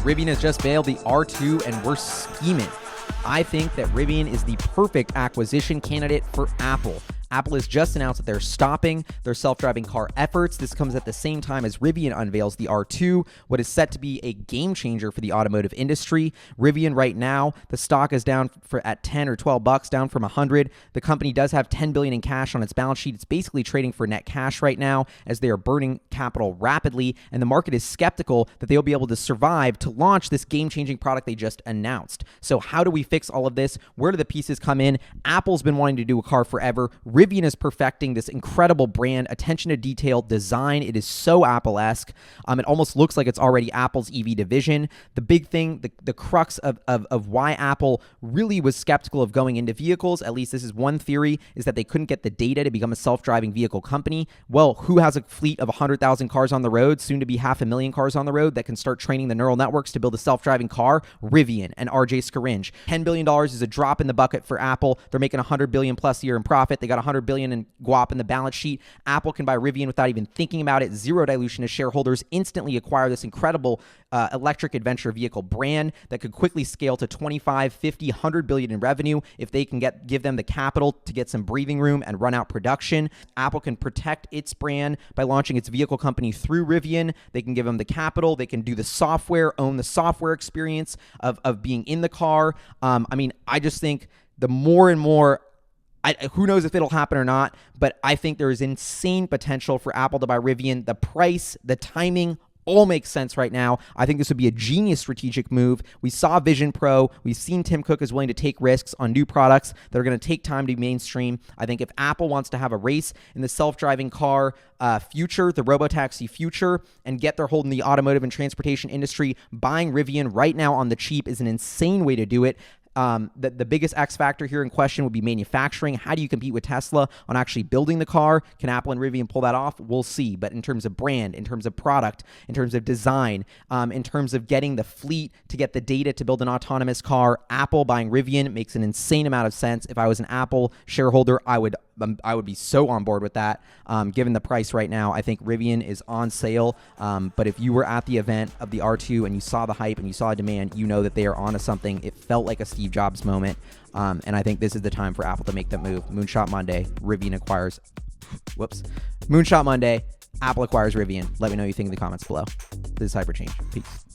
Rivian has just veiled the R2 and we're scheming. I think that Rivian is the perfect acquisition candidate for Apple. Apple has just announced that they're stopping their self-driving car efforts. This comes at the same time as Rivian unveils the R2, what is set to be a game changer for the automotive industry. Rivian right now, the stock is down at 10 or 12 bucks, down from 100. The company does have 10 billion in cash on its balance sheet. It's basically trading for net cash right now as they are burning capital rapidly, and the market is skeptical that they'll be able to survive to launch this game-changing product they just announced. So how do we fix all of this? Where do the pieces come in? Apple's been wanting to do a car forever. Rivian is perfecting this incredible brand, attention to detail, design. It is so Apple-esque. It almost looks like it's already Apple's EV division. The big thing, the crux of why Apple really was skeptical of going into vehicles, at least this is one theory, is that they couldn't get the data to become a self-driving vehicle company. Well, who has a fleet of 100,000 cars on the road, soon to be 500,000 cars on the road that can start training the neural networks to build a self-driving car? Rivian and RJ Scaringe. $10 billion is a drop in the bucket for Apple. They're making $100 billion plus a year in profit. They got $100 billion in guap in the balance sheet. Apple can buy Rivian without even thinking about it. Zero dilution to shareholders. Instantly acquire this incredible electric adventure vehicle brand that could quickly scale to 25, 50, 100 billion in revenue if they can give them the capital to get some breathing room and run out production. Apple can protect its brand by launching its vehicle company through Rivian. They can give them the capital. They can do the software, own the software experience of being in the car. I just think the more and more, who knows if it'll happen or not, but I think there is insane potential for Apple to buy Rivian. The price, the timing, all makes sense right now. I think this would be a genius strategic move. We saw Vision Pro. We've seen Tim Cook is willing to take risks on new products that are going to take time to be mainstream. I think if Apple wants to have a race in the self-driving car future, the robotaxi future, and get their hold in the automotive and transportation industry, buying Rivian right now on the cheap is an insane way to do it. The biggest X factor here in question would be manufacturing. How do you compete with Tesla on actually building the car? Can Apple and Rivian pull that off? We'll see. But in terms of brand, in terms of product, in terms of design, in terms of getting the fleet to get the data to build an autonomous car, Apple buying Rivian makes an insane amount of sense. If I was an Apple shareholder, I would be so on board with that. Given the price right now, I think Rivian is on sale. But if you were at the event of the R2 and you saw the hype and you saw demand, you know that they are onto something. It felt like a Steve Jobs moment. And I think this is the time for Apple to make that move. Moonshot Monday, Moonshot Monday, Apple acquires Rivian. Let me know what you think in the comments below. This is HyperChange. Peace.